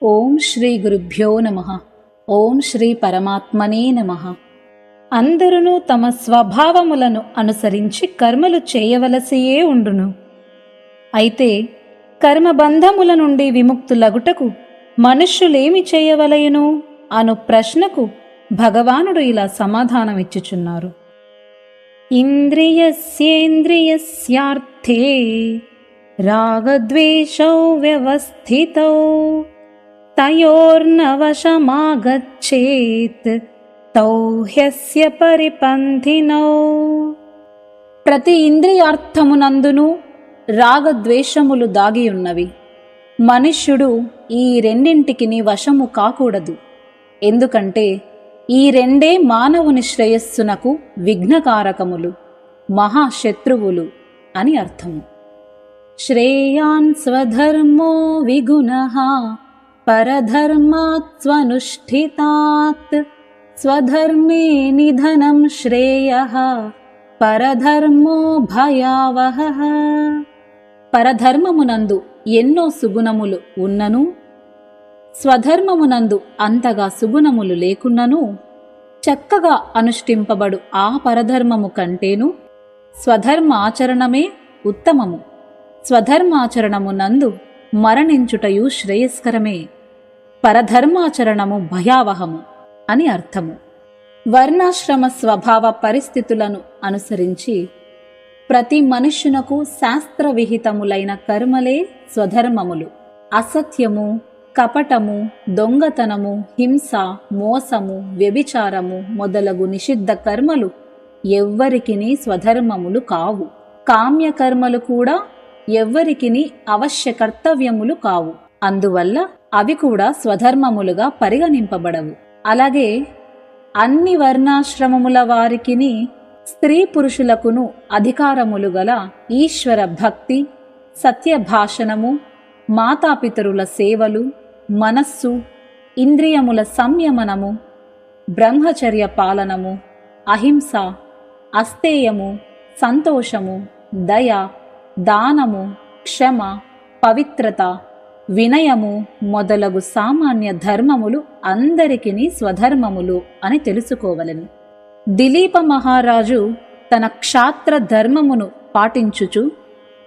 ఓం శ్రీ గురుభ్యో నమః. ఓం శ్రీ పరమాత్మనే నమః. అందరును తమ స్వభావములను అనుసరించి కర్మలు చేయవలసియే ఉండును. అయితే కర్మబంధముల నుండి విముక్తులగుటకు మనుష్యులేమి చేయవలయును అను ప్రశ్నకు భగవానుడు ఇలా సమాధానమిచ్చుచున్నారు. ఇంద్రియస్యేంద్రియస్యార్థే రాగద్వేషౌ వ్యవస్థితౌ తయోర్నవశమాగచ్చేత్ తౌ హ్యస్య పరిపంథినౌ. ప్రతి ఇంద్రియార్థమునందును రాగద్వేషములు దాగియున్నవి. మనుష్యుడు ఈ రెండింటికిని వశము కాకూడదు. ఎందుకంటే ఈ రెండే మానవుని శ్రేయస్సునకు విఘ్నకారకములు, మహాశత్రువులు అని అర్థము. శ్రేయాన్ స్వధర్మో విగుణః పరధర్మాత్ స్వనుష్ఠితాత్ స్వధర్మే నిధనం శ్రేయః పరధర్మో భయావహః. పరధర్మమునందు ఎన్నో సుగుణములు ఉన్నను, స్వధర్మమునందు అంతగా సుగుణములు లేకున్నను చక్కగా అనుష్ఠింపబడు ఆ పరధర్మము కంటేను స్వధర్మాచరణమే ఉత్తమము. స్వధర్మాచరణమునందు మరణించుటయు శ్రేయస్కరమే. పరధర్మాచరణము భయావహము అని అర్థము. వర్ణాశ్రమ స్వభావ పరిస్థితులను అనుసరించి ప్రతి మనుష్యునకు శాస్త్రవిహితములైన కర్మలే స్వధర్మములు. అసత్యము, కపటము, దొంగతనము, హింస, మోసము, వ్యభిచారము మొదలగు నిషిద్ధ కర్మలు ఎవ్వరికిని స్వధర్మములు కావు. కామ్యకర్మలు కూడా ఎవ్వరికిని అవశ్య కర్తవ్యములు కావు. అందువల్ల అవి కూడా స్వధర్మములుగా పరిగణింపబడవు. అలాగే అన్ని వర్ణాశ్రమముల వారికిని స్త్రీ పురుషులకును అధికారములు గల ఈశ్వర భక్తి, సత్యభాషణము, మాతాపితరుల సేవలు, మనస్సు, ఇంద్రియముల సంయమనము, బ్రహ్మచర్య పాలనము, అహింస, అస్తేయము, సంతోషము, దయ, దానము, క్షమ, పవిత్రత, వినయము మొదలగు సామాన్య ధర్మములు అందరికిని స్వధర్మములు అని తెలుసుకోవలెను. దిలీప మహారాజు తన క్షాత్ర ధర్మమును పాటించుచు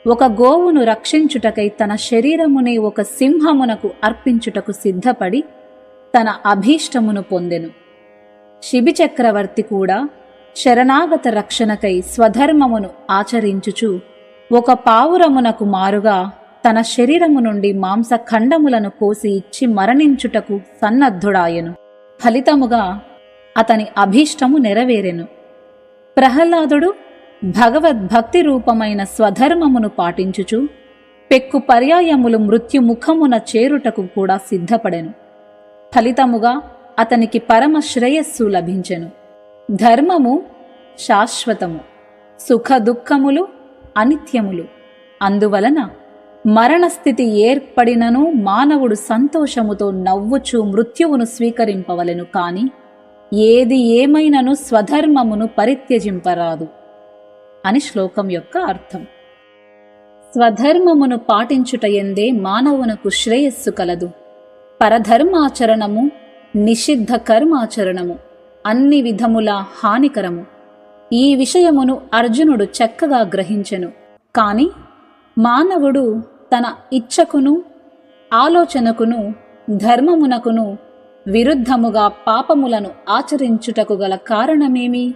ఒక గోవును రక్షించుటకై తన శరీరముని ఒక సింహమునకు అర్పించుటకు సిద్ధపడి తన అభీష్టమును పొందెను. శిబి చక్రవర్తి కూడా శరణాగత రక్షణకై స్వధర్మమును ఆచరించుచు ఒక పావురమునకు మారుగా తన శరీరము నుండి మాంసఖండములను కోసి ఇచ్చి మరణించుటకు సన్నద్ధుడాయెను. ఫలితముగా అతని అభీష్టము నెరవేరెను. ప్రహ్లాదుడు భగవద్భక్తి రూపమైన స్వధర్మమును పాటించుచు పెక్కు పర్యాయములు మృత్యుముఖమున చేరుటకు కూడా సిద్ధపడెను. ఫలితముగా అతనికి పరమ శ్రేయస్సు లభించెను. ధర్మము శాశ్వతము, సుఖ దుఃఖములు అనిత్యములు. అందువలన మరణస్థితి ఏర్పడినను మానవుడు సంతోషముతో నవ్వుచు మృత్యువును స్వీకరింపవలెను. కాని ఏది ఏమైనను స్వధర్మమును పరిత్యజింపరాదు అని శ్లోకం యొక్క అర్థం. స్వధర్మమును పాటించుటయందే మానవునకు శ్రేయస్సు కలదు. పరధర్మాచరణము, నిషిద్ధ కర్మాచరణము అన్ని విధముల హానికరము. ఈ విషయమును అర్జునుడు చక్కగా గ్రహించెను. కాని మానవుడు తన ఇచ్ఛకును ఆలోచనకును ధర్మమునకును విరుద్ధముగా పాపములను ఆచరించుటకు గల కారణమేమి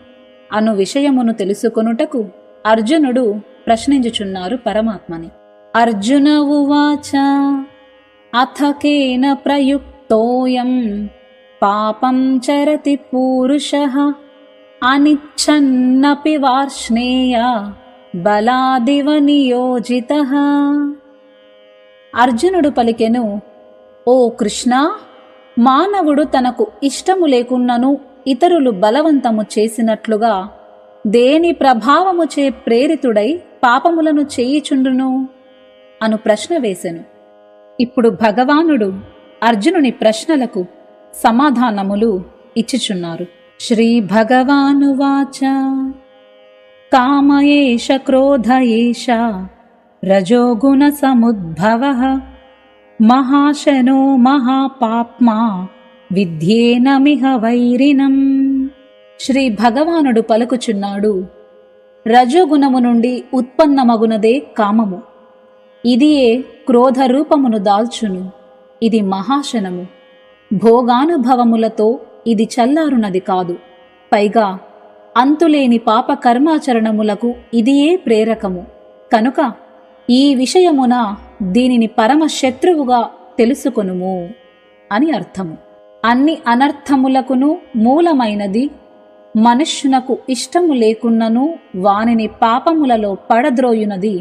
అను విషయమును తెలుసుకొనుటకు అర్జునుడు ప్రశ్నించుచున్నారు పరమాత్మని. అర్జున ఉవాచ అథ కేన ప్రయుక్తోయం పాపం చరతి పూరుషః అనిచ్ఛన్నపి వార్ష్ణేయ బలాదివ నియోజితః. అర్జునుడు పలికెను, ఓ కృష్ణ, మానవుడు తనకు ఇష్టము లేకున్నను ఇతరులు బలవంతము చేసినట్లుగా దేని ప్రభావముచే ప్రేరితుడై పాపములను చేయిచుండును అను ప్రశ్న వేసెను. ఇప్పుడు భగవానుడు అర్జునుని ప్రశ్నలకు సమాధానములు ఇచ్చుచున్నారు. శ్రీ భగవానువాచ కామ ఏష క్రోధ ఏష రజోగుణ సముద్భవః మహాశనో మహాపాప్మా విద్యేనమిహ వైరినం. శ్రీ భగవానుడు పలుకుచున్నాడు, రజోగుణము నుండి ఉత్పన్నమగునదే కామము. ఇదియే క్రోధరూపమును దాల్చును. ఇది మహాశనము. భోగానుభవములతో ఇది చల్లారునది కాదు. పైగా అంతులేని పాపకర్మాచరణములకు ఇదియే ప్రేరకము. కనుక ఈ విషయమున దీనిని పరమశత్రువుగా తెలుసుకొనుము అని అర్థము. అన్ని అనర్థములకును మూలమైనది, మనుష్యునకు ఇష్టము లేకున్నను వానిని పాపములలో పడద్రోయునది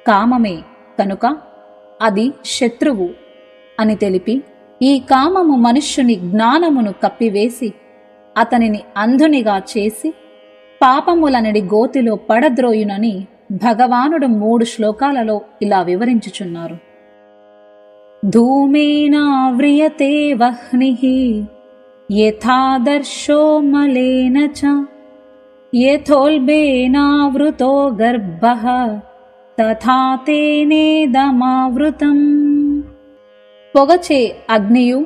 కామమే. కనుక అది శత్రువు అని తెలిపి, ఈ కామము మనుష్యుని జ్ఞానమును కప్పివేసి అతనిని అంధునిగా చేసి పాపములనడి గోతిలో పడద్రోయునని భగవానుడు 3 శ్లోకాలలో ఇలా వివరించుచున్నారు. ధూమేనావ్రియతే వహ్నిః యథాదర్శో మలేన చ యథోల్బేనావృతో గర్భః తథా తేనేదమావృతం. పొగచే అగ్నియు,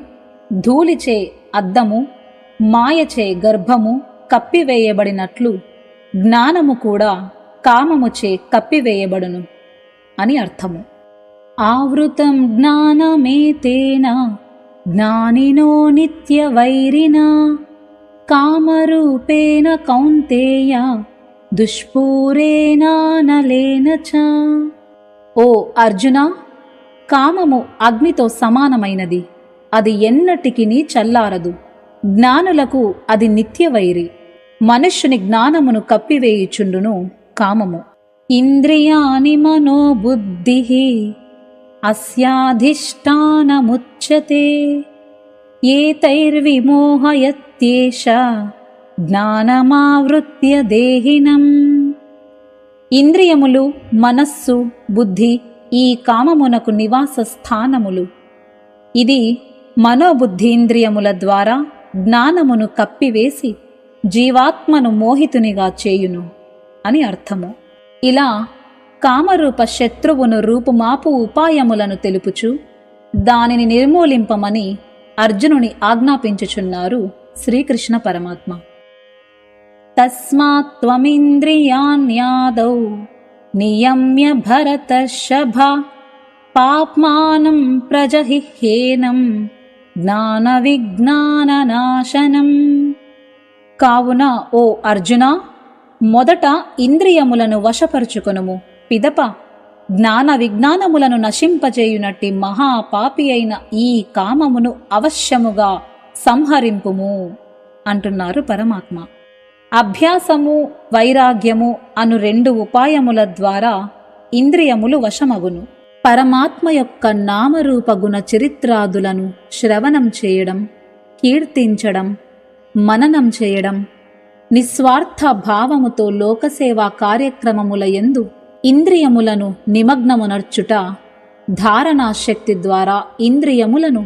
ధూళిచే అద్దము, మాయచే గర్భము కప్పివేయబడినట్లు జ్ఞానము కూడా కామముచే కప్పివేయబడును అని అర్థము. ఆవృతం జ్ఞానమేతేన జ్ఞానినో నిత్యవైరినా కామరూపేణ కౌంతేయ దుష్పూరేణానలేన చ. ఓ అర్జునా, కామము అగ్నితో సమానమైనది. అది ఎన్నటికిని చల్లారదు. జ్ఞానులకు అది నిత్యవైరి. మనుష్యుని జ్ఞానమును కప్పివేయుచుండును కామము. ఇంద్రియాణి మనోబుద్ధిః అస్యాధిష్టానముచ్యతే ఏతైర్విమోహయత్యేష జ్ఞానమావృత్య దేహినం. ఇంద్రియములు, మనస్సు, బుద్ధి ఈ కామమునకు నివాస స్థానములు. ఇది మనోబుద్ధీంద్రియముల ద్వారా జ్ఞానమును కప్పివేసి జీవాత్మను మోహితునిగా చేయును అని అర్థము. ఇలా కామరూప శత్రువును రూపుమాపు ఉపాయములను తెలుపుచు దానిని నిర్మూలింపమని అర్జునుని ఆజ్ఞాపించుచున్నారు శ్రీకృష్ణ పరమాత్మ. తస్మాత్ త్వమింద్రియాణ్యాదౌ నియమ్య భరతర్షభ పాప్మానం ప్రజహిహ్యేనం జ్ఞాన విజ్ఞాననాశనం. కావున ఓ అర్జున, మొదట ఇంద్రియములను వశపరుచుకొనుము. పిదప జ్ఞాన విజ్ఞానములను నశింపజేయునట్టి మహాపాపి అయిన ఈ కామమును అవశ్యముగా సంహరింపుము అంటున్నారు పరమాత్మ. అభ్యాసము, వైరాగ్యము అను 2 ఉపాయముల ద్వారా ఇంద్రియములు వశమగును. పరమాత్మ యొక్క నామరూప గుణ చరిత్రాదులను శ్రవణం చేయడం, కీర్తించడం, మననం చేయడం, నిస్వార్థ భావముతో లోకసేవా కార్యక్రమముల యందు ఇంద్రియములను నిమగ్నమునర్చుట, ధారణా శక్తి ద్వారా ఇంద్రియములను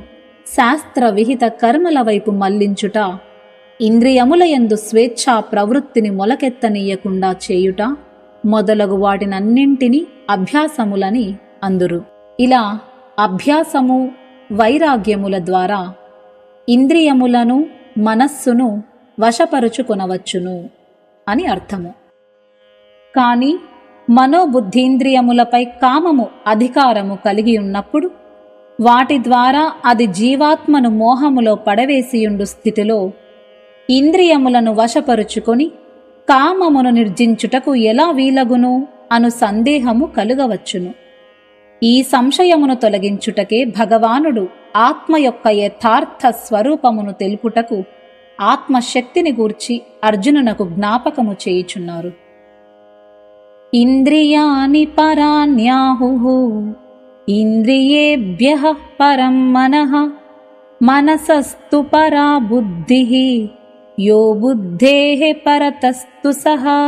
శాస్త్ర విహిత కర్మల వైపు మళ్లించుట, ఇంద్రియముల యందు స్వేచ్ఛా ప్రవృత్తిని మొలకెత్తనీయకుండా చేయుట మొదలగు వాటినన్నింటినీ అభ్యాసములని అందురు. ఇలా అభ్యాసము, వైరాగ్యముల ద్వారా ఇంద్రియములను, మనస్సును వశపరుచుకొనవచ్చును అని అర్థము. కాని మనోబుద్ధీంద్రియములపై కామము అధికారము కలిగి ఉన్నప్పుడు వాటి ద్వారా అది జీవాత్మను మోహములో పడవేసియుండు స్థితిలో ఇంద్రియములను వశపరుచుకొని కామమును నిర్జించుటకు ఎలా వీలగును అను సందేహము కలుగవచ్చును. ఈ సంశయమును తొలగించుటకే భగవానుడు ఆత్మ యొక్క యథార్థ స్వరూపమును తెలుపుటకు ఆత్మశక్తిని గూర్చి అర్జునునకు జ్ఞాపకము చేయుచున్నారు. ఇంద్రియాణి పరాణ్యాహుః ఇంద్రియేభ్యః పరం మనః మనసస్తు పరా బుద్ధిః యో బుద్ధేః పరతస్తు సహా.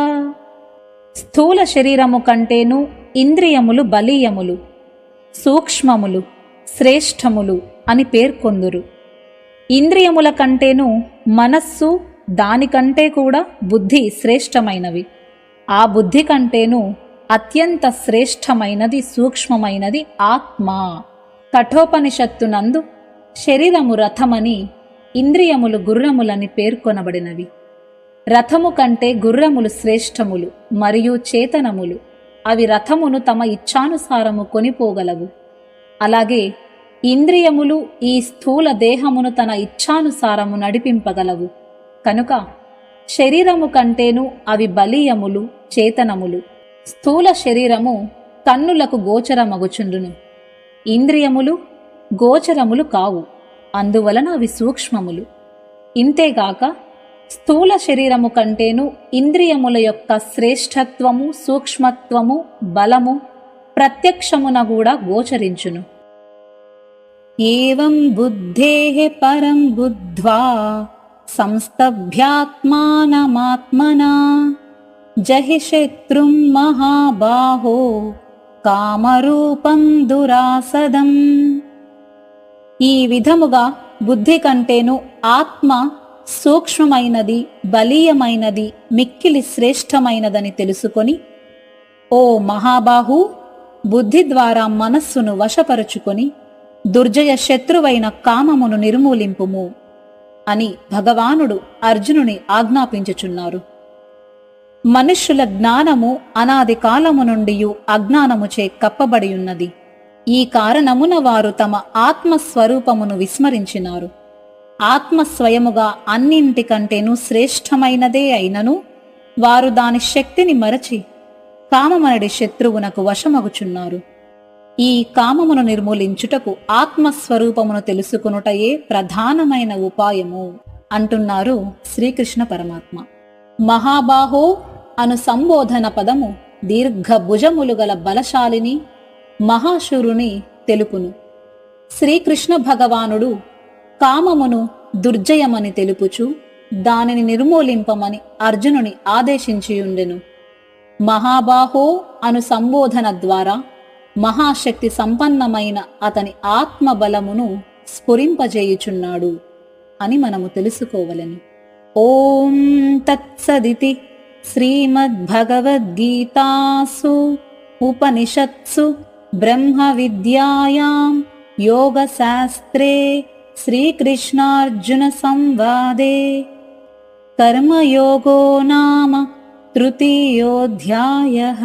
స్థూల శరీరము కంటేను ఇంద్రియములు బలీయములు, సూక్ష్మములు, శ్రేష్టములు అని పేర్కొందురు. ఇంద్రియముల కంటేను మనస్సు, దానికంటే కూడా బుద్ధి శ్రేష్టమైనవి. ఆ బుద్ధి కంటేను అత్యంత శ్రేష్టమైనది, సూక్ష్మమైనది ఆత్మ. కఠోపనిషత్తునందు శరీరము రథమని, ఇంద్రియములు గుర్రములని పేర్కొనబడినవి. రథము కంటే గుర్రములు శ్రేష్టములు మరియు చేతనములు. అవి రథమును తమ ఇచ్ఛానుసారము కొనిపోగలవు. అలాగే ఇంద్రియములు ఈ స్థూల దేహమును తన ఇచ్ఛానుసారము నడిపింపగలవు. కనుక శరీరము కంటేను అవి బలీయములు, చేతనములు. స్థూల శరీరము కన్నులకు గోచరమగుచుండును. ఇంద్రియములు గోచరములు కావు, అందువలన అవి సూక్ష్మములు. ఇంతేగాక స్థూల శరీరము కంటేను ఇంద్రియముల యొక్క శ్రేష్టత్వము, సూక్ష్మత్వము, బలము ప్రత్యక్షమున కూడా గోచరించును. ఏవం బుద్ధేః పరం బుద్ధ్వా సంస్తభ్యాత్మానమాత్మనా జహి శత్రుం మహాబాహో కామరూపం దురాసదం. ఈ విధముగా బుద్ధి కంటేను ఆత్మ సూక్ష్మమైనది, బలీయమైనది, మిక్కిలి శ్రేష్టమైనదని తెలుసుకొని, ఓ మహాబాహు, బుద్ధి ద్వారా మనస్సును వశపరుచుకొని దుర్జయ శత్రువైన కామమును నిర్మూలింపుము అని భగవానుడు అర్జునుని ఆజ్ఞాపించుచున్నారు. మనుష్యుల జ్ఞానము అనాది కాలము నుండి అజ్ఞానముచే కప్పబడియున్నది. ఈ కారణమున వారు తమ ఆత్మస్వరూపమును విస్మరించినారు. ఆత్మ స్వయముగా అన్నింటికంటేనూ శ్రేష్టమైనదే అయినను వారు దాని శక్తిని మరచి కామమనడి శత్రువునకు వశమగుచున్నారు. ఈ కామమును నిర్మూలించుటకు ఆత్మస్వరూపమును తెలుసుకునుటయే ప్రధానమైన ఉపాయము అంటున్నారు శ్రీకృష్ణ పరమాత్మ. మహాబాహో అను సంబోధన పదము దీర్ఘ భుజములు గల బలశాలిని, మహాశూరుని తెలుపును. శ్రీకృష్ణ భగవానుడు కామమును దుర్జయమని తెలుపుచు దానిని నిర్మూలింపమని అర్జునుని ఆదేశించియుండెను. మహాబాహో అను సంబోధన ద్వారా మహాశక్తి సంపన్నమైన అతని ఆత్మబలమును స్ఫురింపజేయుచున్నాడు అని మనము తెలుసుకోవలెను. ఓం తత్సదితి శ్రీమద్భగవద్గీతాసు ఉపనిషత్సు బ్రహ్మ విద్యాయాం యోగశాస్త్రే శ్రీకృష్ణార్జున సంవాదే కర్మయోగో నామ తృతీయోऽధ్యాయః.